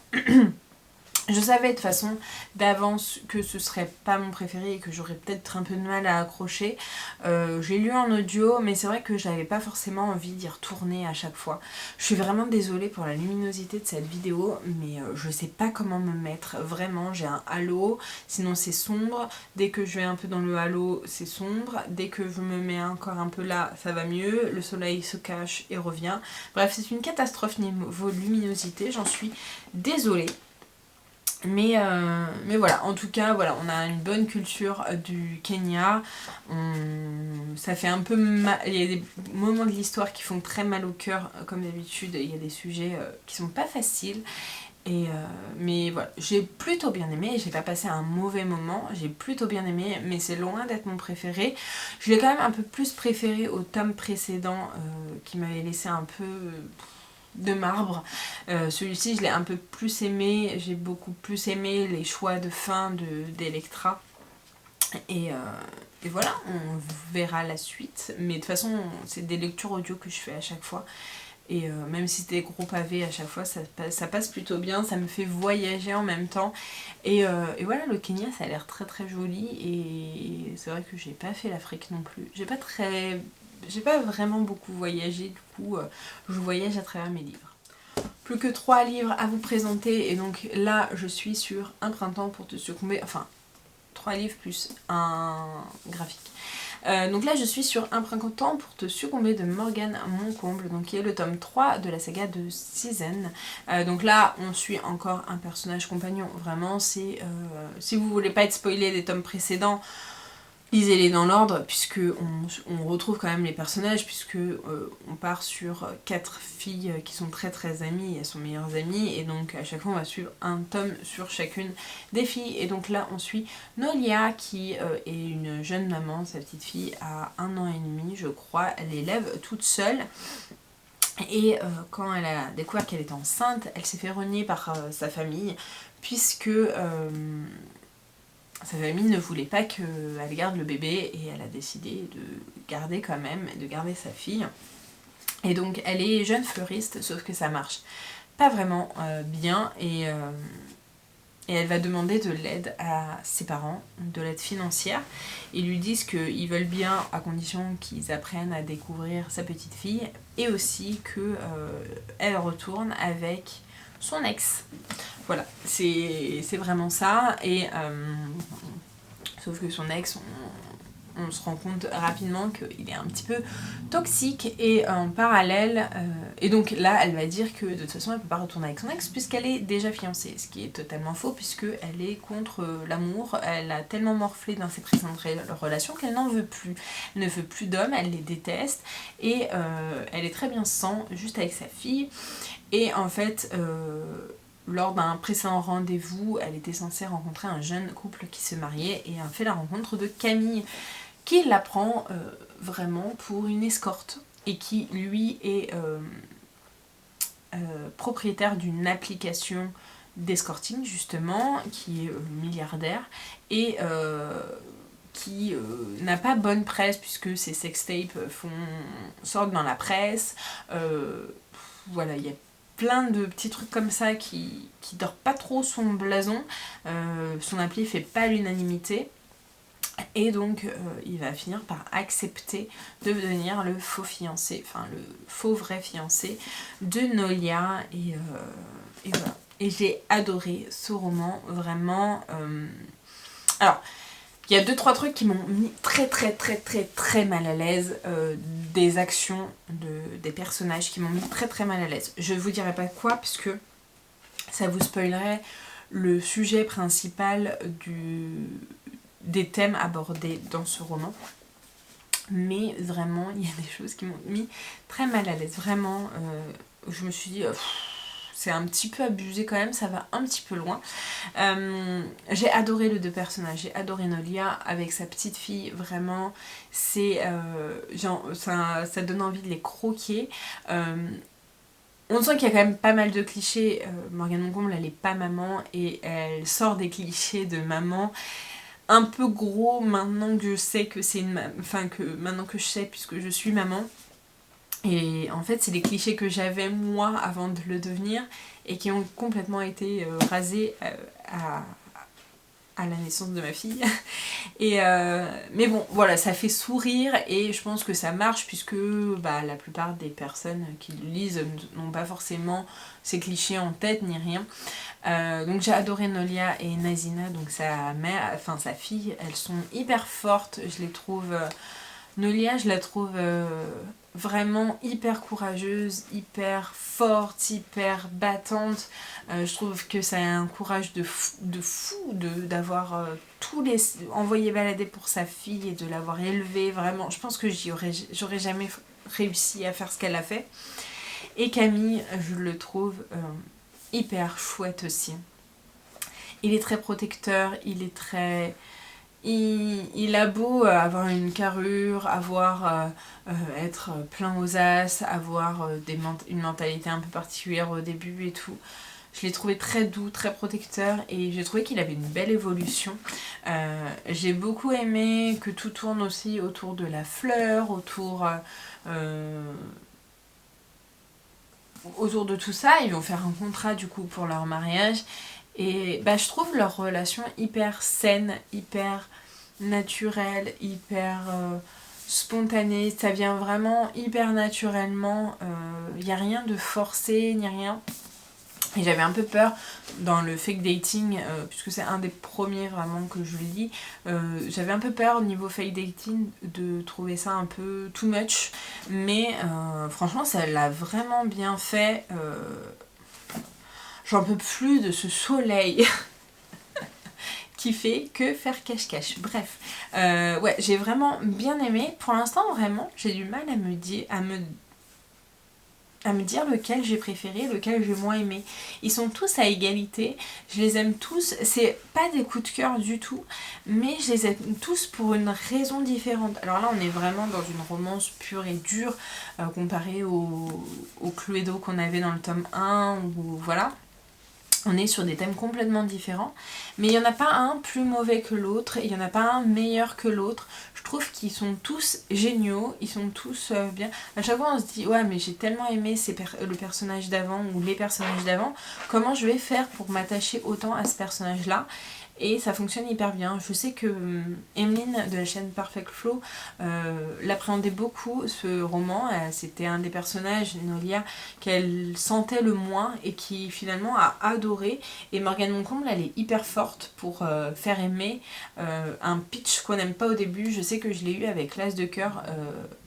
Je savais de toute façon d'avance que ce serait pas mon préféré et que j'aurais peut-être un peu de mal à accrocher. J'ai lu en audio, mais c'est vrai que j'avais pas forcément envie d'y retourner à chaque fois. Je suis vraiment désolée pour la luminosité de cette vidéo, mais je sais pas comment me mettre. Vraiment, j'ai un halo, sinon c'est sombre. Dès que je vais un peu dans le halo, c'est sombre. Dès que je me mets encore un peu là, ça va mieux. Le soleil se cache et revient. Bref, c'est une catastrophe niveau luminosité, j'en suis désolée. Mais voilà, en tout cas, voilà, on a une bonne culture du Kenya. Ça fait un peu mal. Il y a des moments de l'histoire qui font très mal au cœur, comme d'habitude. Il y a des sujets qui sont pas faciles. Mais voilà, j'ai plutôt bien aimé. J'ai pas passé un mauvais moment. J'ai plutôt bien aimé, mais c'est loin d'être mon préféré. Je l'ai quand même un peu plus préféré au tome précédent qui m'avait laissé un peu de marbre. Celui-ci je l'ai un peu plus aimé, j'ai beaucoup plus aimé les choix de fin d'Electra, et voilà, on verra la suite, mais de toute façon c'est des lectures audio que je fais à chaque fois, et même si c'est des gros pavés à chaque fois, ça passe plutôt bien, ça me fait voyager en même temps, et voilà, le Kenya ça a l'air très joli, et c'est vrai que j'ai pas fait l'Afrique non plus, j'ai pas vraiment beaucoup voyagé, du coup je voyage à travers mes livres. Plus que 3 livres à vous présenter, et donc là je suis sur Un printemps pour te succomber, enfin 3 livres plus un graphique. Donc là je suis sur Un printemps pour te succomber de Morgane Moncomble, donc qui est le tome 3 de la saga de Season. Donc là on suit encore un personnage compagnon, vraiment c'est si vous voulez pas être spoilé des tomes précédents, lisez-les dans l'ordre, puisque on retrouve quand même les personnages, puisque on part sur 4 filles qui sont très très amies, elles sont meilleures amies, et donc à chaque fois on va suivre un tome sur chacune des filles. Et donc là on suit Nolia qui est une jeune maman, sa petite fille a 1 an et demi je crois, elle l'élève toute seule. Et quand elle a découvert qu'elle était enceinte, elle s'est fait renier par sa famille, puisque sa famille ne voulait pas qu'elle garde le bébé, et elle a décidé de garder quand même, de garder sa fille. Et donc elle est jeune fleuriste, sauf que ça marche pas vraiment bien, et elle va demander de l'aide à ses parents, de l'aide financière. Ils lui disent qu'ils veulent bien à condition qu'ils apprennent à découvrir sa petite fille, et aussi qu'elle retourne avec son ex. Voilà, c'est vraiment ça. Et sauf que son ex, on se rend compte rapidement qu'il est un petit peu toxique, et en parallèle, et donc là elle va dire que de toute façon elle peut pas retourner avec son ex puisqu'elle est déjà fiancée, ce qui est totalement faux, puisqu'elle est contre l'amour. Elle a tellement morflé dans ses précédentes relations qu'elle n'en veut plus, elle ne veut plus d'hommes, elle les déteste, et elle est très bien sans, juste avec sa fille. Et en fait lors d'un précédent rendez-vous, elle était censée rencontrer un jeune couple qui se mariait, et a fait la rencontre de Camille, qui la prend vraiment pour une escorte, et qui lui est propriétaire d'une application d'escorting justement, qui est milliardaire, et qui n'a pas bonne presse puisque ses sextapes sortent dans la presse. Voilà, il y a plein de petits trucs comme ça qui dort pas trop son blason. Son appli fait pas l'unanimité. Et donc il va finir par accepter de devenir le faux fiancé, enfin le faux vrai fiancé de Nolia, et voilà. Et j'ai adoré ce roman, vraiment. Alors, il y a 2-3 trucs qui m'ont mis très mal à l'aise, des actions des personnages qui m'ont mis très mal à l'aise. Je vous dirai pas quoi, puisque ça vous spoilerait le sujet principal des thèmes abordés dans ce roman. Mais vraiment, il y a des choses qui m'ont mis très mal à l'aise. Vraiment, je me suis dit, c'est un petit peu abusé quand même, ça va un petit peu loin. J'ai adoré les 2 personnages, j'ai adoré Nolia avec sa petite fille, vraiment, c'est ça donne envie de les croquer. On sent qu'il y a quand même pas mal de clichés. Morgane Moncomble, elle est pas maman, et elle sort des clichés de maman un peu gros maintenant que je sais que c'est maintenant que je sais, puisque je suis maman. Et en fait c'est des clichés que j'avais moi avant de le devenir, et qui ont complètement été rasés à la naissance de ma fille. Et mais bon, voilà, ça fait sourire, et je pense que ça marche, puisque la plupart des personnes qui le lisent n'ont pas forcément ces clichés en tête ni rien. Donc j'ai adoré Nolia et Nazina, donc sa mère, enfin sa fille. Elles sont hyper fortes, je les trouve. Nolia, je la trouve vraiment hyper courageuse, hyper forte, hyper battante. Je trouve que ça a un courage de fou d'avoir envoyé balader pour sa fille, et de l'avoir élevée. Vraiment, je pense que j'aurais jamais réussi à faire ce qu'elle a fait. Et Camille, je le trouve hyper chouette aussi. Il est très protecteur, il a beau avoir une carrure, être plein aux as, avoir une mentalité un peu particulière au début et tout. Je l'ai trouvé très doux, très protecteur, et j'ai trouvé qu'il avait une belle évolution. J'ai beaucoup aimé que tout tourne aussi autour de la fleur, autour de tout ça. Ils vont faire un contrat du coup pour leur mariage, et je trouve leur relation hyper saine, hyper naturelle, hyper spontanée. Ça vient vraiment hyper naturellement, il n'y a rien de forcé ni rien. Et j'avais un peu peur dans le fake dating, puisque c'est un des premiers vraiment que je lis, j'avais un peu peur au niveau fake dating de trouver ça un peu too much, mais franchement ça l'a vraiment bien fait. J'en peux plus de ce soleil qui fait que faire cache-cache. Bref, ouais, j'ai vraiment bien aimé. Pour l'instant, vraiment, j'ai du mal à me dire lequel j'ai préféré, lequel j'ai moins aimé. Ils sont tous à égalité, je les aime tous, c'est pas des coups de cœur du tout, mais je les aime tous pour une raison différente. Alors là on est vraiment dans une romance pure et dure, comparée au Cluedo qu'on avait dans le tome 1, ou voilà. On est sur des thèmes complètement différents, mais il n'y en a pas un plus mauvais que l'autre, il n'y en a pas un meilleur que l'autre. Je trouve qu'ils sont tous géniaux, ils sont tous bien. À chaque fois on se dit ouais mais j'ai tellement aimé le personnage d'avant ou les personnages d'avant, comment je vais faire pour m'attacher autant à ce personnage là? Et ça fonctionne hyper bien. Je sais que Emeline de la chaîne Perfect Flow l'appréhendait beaucoup ce roman. C'était un des personnages, Nolia, qu'elle sentait le moins et qui finalement a adoré. Et Morgane Moncomble, elle est hyper forte pour faire aimer un pitch qu'on n'aime pas au début. Je sais que je l'ai eu avec l'As de cœur.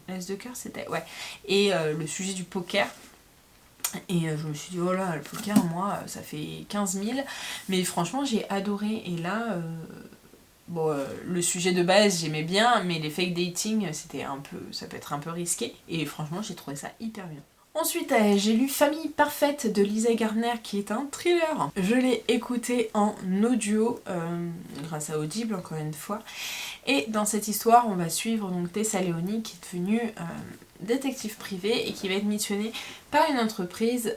L'As de cœur c'était, ouais. Et le sujet du poker. Et je me suis dit, oh là, le poker, moi, ça fait 15 000. Mais franchement, j'ai adoré. Et là, bon, le sujet de base, j'aimais bien, mais les fake dating, c'était un peu, ça peut être un peu risqué. Et franchement, j'ai trouvé ça hyper bien. Ensuite, j'ai lu Famille Parfaite de Lisa Gardner, qui est un thriller. Je l'ai écouté en audio, grâce à Audible, encore une fois. Et dans cette histoire, on va suivre donc Tessa Leoni, qui est devenue détective privé et qui va être missionnée par une entreprise,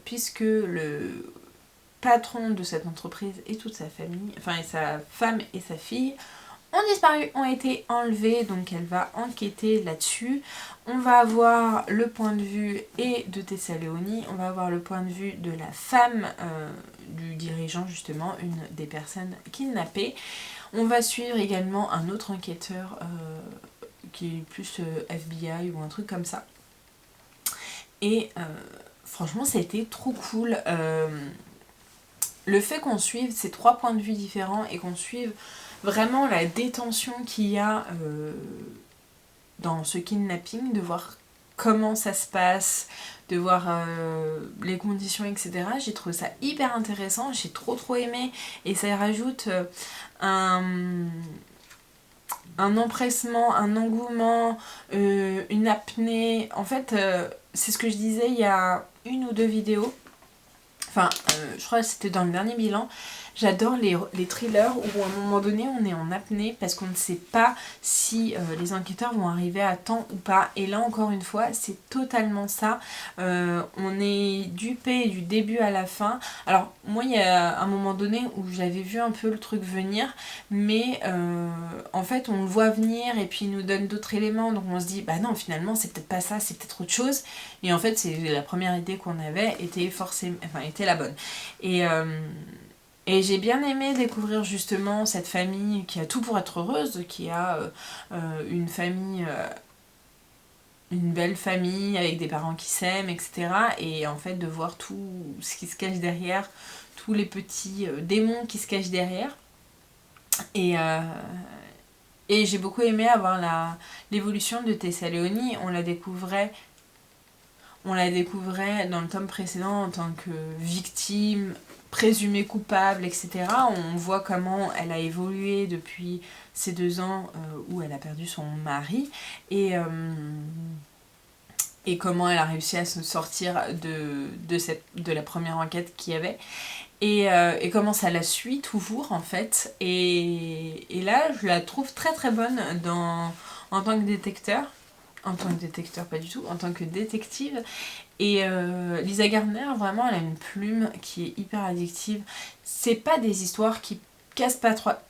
puisque le patron de cette entreprise et toute sa famille, enfin et sa femme et sa fille, ont disparu, ont été enlevés, donc elle va enquêter là-dessus. On va avoir le point de vue et de Tessa Leoni, on va avoir le point de vue de la femme du dirigeant, justement, une des personnes kidnappées. On va suivre également un autre enquêteur qui est plus FBI ou un truc comme ça. Et franchement, ça a été trop cool. Le fait qu'on suive ces 3 points de vue différents et qu'on suive vraiment la détention qu'il y a dans ce kidnapping, de voir comment ça se passe, de voir les conditions, etc. J'ai trouvé ça hyper intéressant, j'ai trop aimé, et ça rajoute un empressement, un engouement, une apnée. En fait, c'est ce que je disais il y a 1 ou 2 vidéos. Enfin, je crois que c'était dans le dernier bilan. J'adore les thrillers où à un moment donné on est en apnée parce qu'on ne sait pas si les enquêteurs vont arriver à temps ou pas. Et là encore une fois c'est totalement ça. On est dupé du début à la fin. Alors moi il y a un moment donné où j'avais vu un peu le truc venir, mais en fait on le voit venir et puis il nous donne d'autres éléments, donc on se dit bah non finalement c'est peut-être pas ça, c'est peut-être autre chose. Et en fait c'est la première idée qu'on avait était la bonne. Et j'ai bien aimé découvrir justement cette famille qui a tout pour être heureuse, qui a une famille, une belle famille avec des parents qui s'aiment, etc. Et en fait de voir tout ce qui se cache derrière, tous les petits démons qui se cachent derrière. Et j'ai beaucoup aimé avoir l'évolution de Tessa Leoni. On la découvrait dans le tome précédent en tant que victime, présumée coupable, etc. On voit comment elle a évolué depuis ces 2 ans où elle a perdu son mari et comment elle a réussi à se sortir de la première enquête qu'il y avait. Et comment ça la suit toujours en fait. Et là je la trouve très bonne en tant que détecteur. En tant que détecteur, pas du tout, en tant que détective. Et Lisa Gardner, vraiment, elle a une plume qui est hyper addictive. C'est pas des histoires qui cassent 3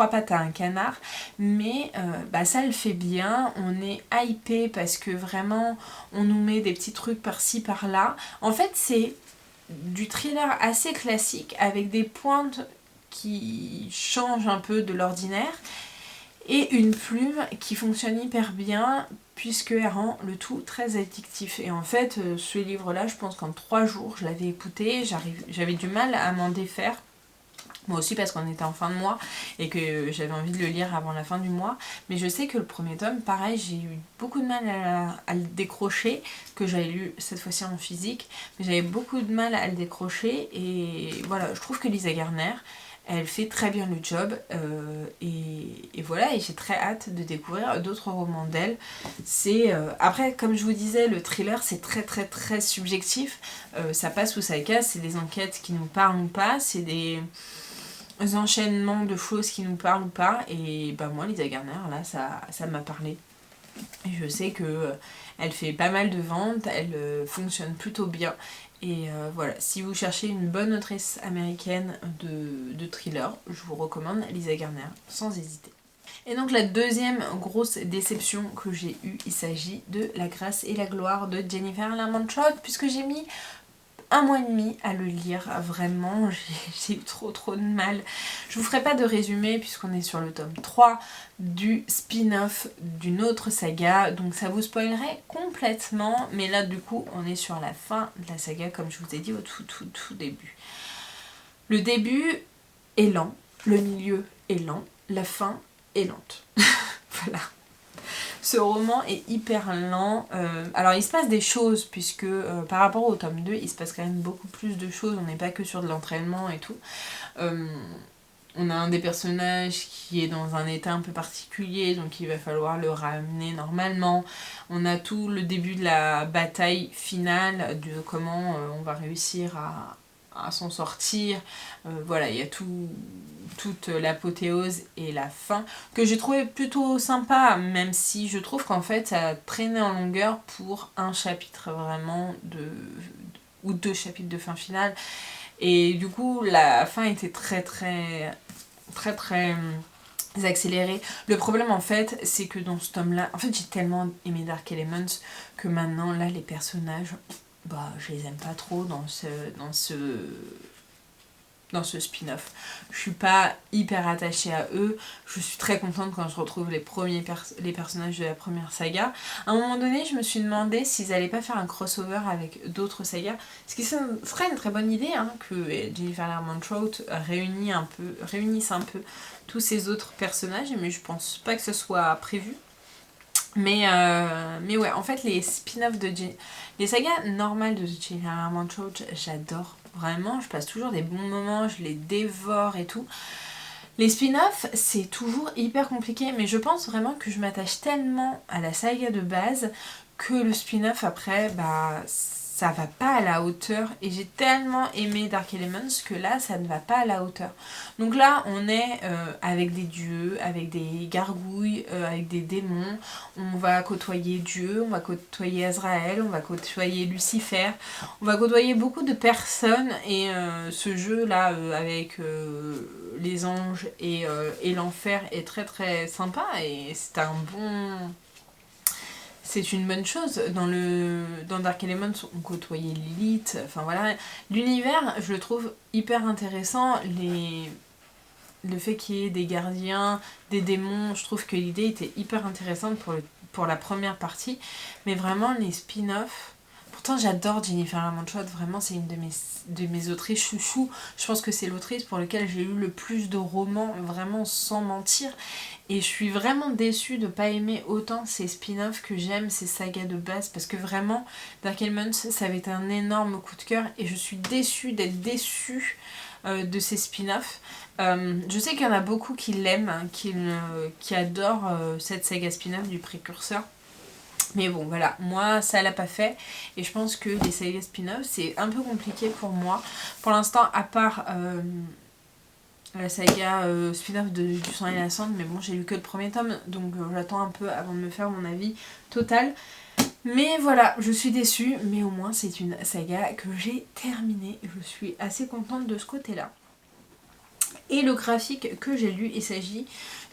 pattes à un canard, mais ça le fait bien. On est hypé parce que vraiment, on nous met des petits trucs par-ci, par-là. En fait, c'est du thriller assez classique avec des pointes qui changent un peu de l'ordinaire. et une plume qui fonctionne hyper bien puisqu'elle rend le tout très addictif. Et en fait, ce livre-là, je pense qu'en 3 jours, je l'avais écouté, j'avais du mal à m'en défaire. Moi aussi parce qu'on était en fin de mois et que j'avais envie de le lire avant la fin du mois. Mais je sais que le premier tome, pareil, j'ai eu beaucoup de mal à le décrocher, que j'avais lu cette fois-ci en physique. Mais j'avais beaucoup de mal à le décrocher et voilà, je trouve que Lisa Garner, elle fait très bien le job et voilà, et j'ai très hâte de découvrir d'autres romans d'elle. Après, comme je vous disais, le thriller c'est très très très subjectif, ça passe ou ça casse, c'est des enquêtes qui nous parlent ou pas, c'est des enchaînements de choses qui nous parlent ou pas, et bah moi Lisa Garner là ça m'a parlé. Et je sais que elle fait pas mal de ventes, elle fonctionne plutôt bien. Et voilà, si vous cherchez une bonne autrice américaine de thriller, je vous recommande Lisa Garner, sans hésiter. Et donc la deuxième grosse déception que j'ai eue, il s'agit de La Grâce et la Gloire de Jennifer Lerman Trout, puisque j'ai mis 1 mois et demi à le lire, vraiment j'ai eu trop de mal. Je vous ferai pas de résumé puisqu'on est sur le tome 3 du spin-off d'une autre saga, donc ça vous spoilerait complètement, mais là du coup on est sur la fin de la saga comme je vous ai dit au tout début. Le début est lent, le milieu est lent, la fin est lente. Voilà. Ce roman est hyper lent. Alors il se passe des choses puisque par rapport au tome 2, il se passe quand même beaucoup plus de choses. On n'est pas que sur de l'entraînement et tout. On a un des personnages qui est dans un état un peu particulier, donc il va falloir le ramener normalement. On a tout le début de la bataille finale, de comment on va réussir à s'en sortir. Voilà, il y a toute l'apothéose et la fin que j'ai trouvé plutôt sympa, même si je trouve qu'en fait ça traînait en longueur pour un chapitre vraiment ou 2 chapitres de fin finale, et du coup la fin était très accélérée. Le problème en fait c'est que dans ce tome là, en fait j'ai tellement aimé Dark Elements que maintenant là les personnages, bah je les aime pas trop dans ce spin-off. Je suis pas hyper attachée à eux, je suis très contente quand je retrouve les personnages de la première saga. À un moment donné, je me suis demandé s'ils allaient pas faire un crossover avec d'autres sagas, ce qui serait une très bonne idée, hein, que Jennifer Lerman Trout réunisse un peu tous ces autres personnages, mais je pense pas que ce soit prévu. Mais ouais, en fait, les spin-offs les sagas normales de Jennifer Lerman Trout, j'adore. Vraiment, je passe toujours des bons moments, je les dévore et tout. Les spin-offs, c'est toujours hyper compliqué, mais je pense vraiment que je m'attache tellement à la saga de base que le spin-off après, bah ça va pas à la hauteur, et j'ai tellement aimé Dark Elements que là ça ne va pas à la hauteur. Donc là on est avec des dieux, avec des gargouilles, avec des démons, on va côtoyer Dieu, on va côtoyer Azraël, on va côtoyer Lucifer, on va côtoyer beaucoup de personnes, et ce jeu là avec les anges et l'enfer est très sympa, et c'est une bonne chose. Dans Dark Elements, on côtoyait Lilith, enfin voilà. L'univers, je le trouve hyper intéressant. Le fait qu'il y ait des gardiens, des démons, je trouve que l'idée était hyper intéressante pour la première partie. Mais vraiment, les spin-offs... Pourtant, j'adore Jennifer Lerman Trout, vraiment, c'est une de mes autrices chouchou. Je pense que c'est l'autrice pour laquelle j'ai lu le plus de romans, vraiment sans mentir. Et je suis vraiment déçue de ne pas aimer autant ces spin-offs que j'aime, ces sagas de base, parce que vraiment, Dark Elements, ça avait été un énorme coup de cœur, et je suis déçue d'être déçue de ces spin-offs. Je sais qu'il y en a beaucoup qui l'aiment, hein, qui adorent cette saga spin-off du précurseur. Mais bon, voilà, moi ça l'a pas fait, et je pense que les sagas spin-off c'est un peu compliqué pour moi. Pour l'instant, à part la saga spin-off du sang et la cendre, mais bon, j'ai lu que le premier tome, donc j'attends un peu avant de me faire mon avis total. Mais voilà, je suis déçue, mais au moins c'est une saga que j'ai terminée, je suis assez contente de ce côté-là. Et le graphique que j'ai lu, il s'agit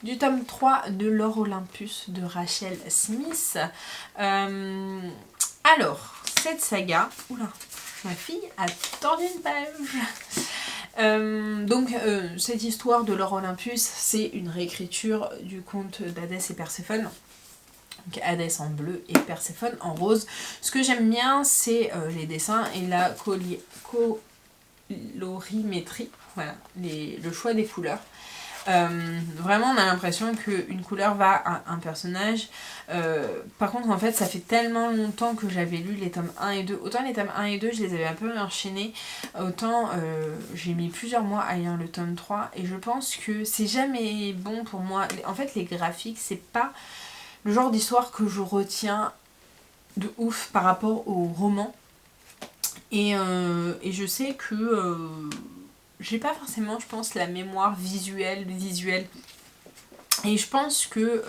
du tome 3 de L'Or Olympus de Rachel Smith. Alors, cette saga... Oula, ma fille a tordu une page. Donc cette histoire de l'or Olympus, c'est une réécriture du conte d'Hadès et Perséphone. Donc Hadès en bleu et Perséphone en rose. Ce que j'aime bien, c'est les dessins et la colorimétrie, voilà, le choix des couleurs. Vraiment on a l'impression qu'une couleur va à un personnage. Par contre en fait ça fait tellement longtemps que j'avais lu les tomes 1 et 2. Autant les tomes 1 et 2 je les avais un peu enchaînés, autant j'ai mis plusieurs mois à lire le tome 3 et je pense que c'est jamais bon pour moi. En fait les graphiques c'est pas le genre d'histoire que je retiens de ouf par rapport au roman. Et je sais que j'ai pas forcément, je pense, la mémoire visuelle. Et je pense que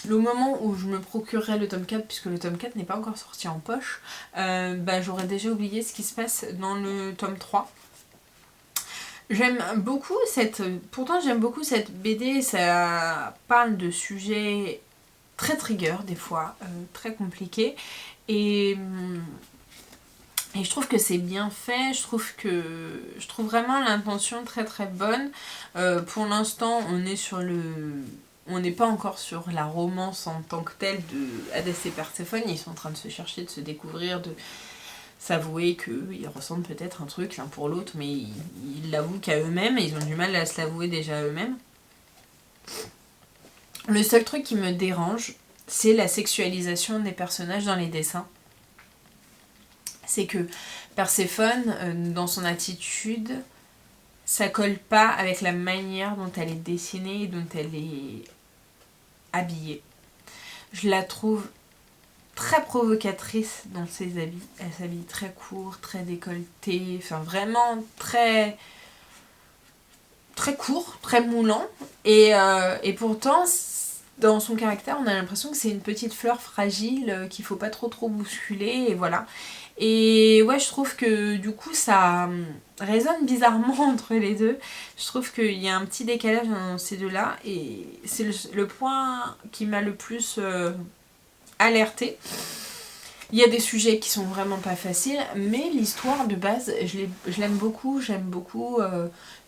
le moment où je me procurerai le tome 4, puisque le tome 4 n'est pas encore sorti en poche, j'aurais déjà oublié ce qui se passe dans le tome 3. J'aime beaucoup pourtant j'aime beaucoup cette BD, ça parle de sujets très trigger des fois, très compliqués. Et je trouve que c'est bien fait, je trouve vraiment l'intention très très bonne. Pour l'instant on n'est pas encore sur la romance en tant que telle de Hadès et Perséphone, ils sont en train de se chercher, de se découvrir, de s'avouer qu'ils ressentent peut-être un truc l'un pour l'autre, mais ils l'avouent qu'à eux-mêmes et ils ont du mal à se l'avouer déjà à eux-mêmes. Le seul truc qui me dérange, c'est la sexualisation des personnages dans les dessins. C'est que Perséphone, dans son attitude, ça colle pas avec la manière dont elle est dessinée et dont elle est habillée. Je la trouve très provocatrice dans ses habits. Elle s'habille très court, très décolleté, enfin vraiment très court, très moulant. Et pourtant, dans son caractère, on a l'impression que c'est une petite fleur fragile qu'il faut pas trop bousculer, et voilà. Et ouais, je trouve que du coup ça résonne bizarrement entre les deux. Je trouve qu'il y a un petit décalage dans ces deux-là et c'est le point qui m'a le plus alertée. Il y a des sujets qui sont vraiment pas faciles, mais l'histoire de base, je l'aime beaucoup. J'aime beaucoup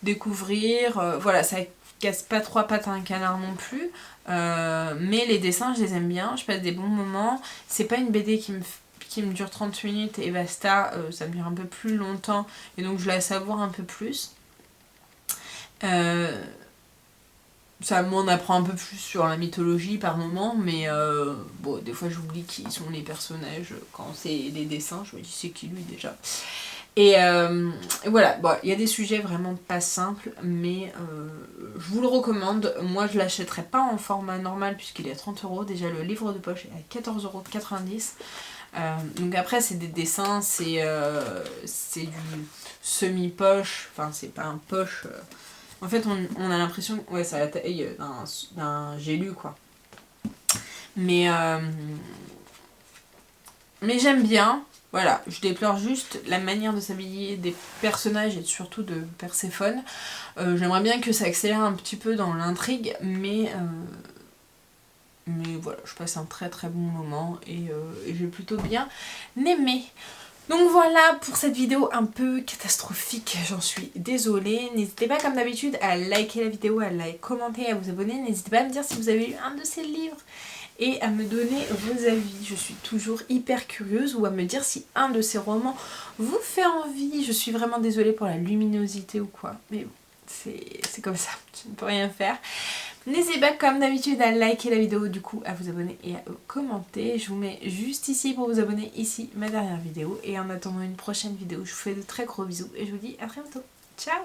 découvrir. Voilà, ça casse pas trois pattes à un canard non plus. Mais les dessins, je les aime bien. Je passe des bons moments. C'est pas une BD qui me dure 30 minutes et basta, ça me dure un peu plus longtemps et donc je la savoure un peu plus. Ça m'en apprend un peu plus sur la mythologie par moment, mais bon, des fois j'oublie qui sont les personnages quand c'est des dessins, je me dis c'est qui lui déjà. Et voilà, bon, il y a des sujets vraiment pas simples, mais je vous le recommande. Moi je l'achèterai pas en format normal puisqu'il est à 30 €. Déjà le livre de poche est à 14,90 €. Donc après c'est des dessins, c'est du semi-poche, enfin c'est pas un poche. En fait on a l'impression que ouais, c'est à la taille d'un Gélu quoi. Mais j'aime bien. Voilà, je déplore juste la manière de s'habiller des personnages et surtout de Perséphone. J'aimerais bien que ça accélère un petit peu dans l'intrigue, mais voilà, je passe un très très bon moment et j'ai plutôt bien aimé. Donc voilà pour cette vidéo un peu catastrophique, j'en suis désolée. N'hésitez pas comme d'habitude à liker la vidéo, à la commenter, à vous abonner. N'hésitez pas à me dire si vous avez lu un de ces livres et à me donner vos avis. Je suis toujours hyper curieuse, ou à me dire si un de ces romans vous fait envie. Je suis vraiment désolée pour la luminosité ou quoi, mais bon, c'est comme ça, je ne peux rien faire. N'hésitez pas comme d'habitude à liker la vidéo, du coup à vous abonner et à commenter. Je vous mets juste ici pour vous abonner, ici ma dernière vidéo. Et en attendant une prochaine vidéo, je vous fais de très gros bisous et je vous dis à très bientôt. Ciao!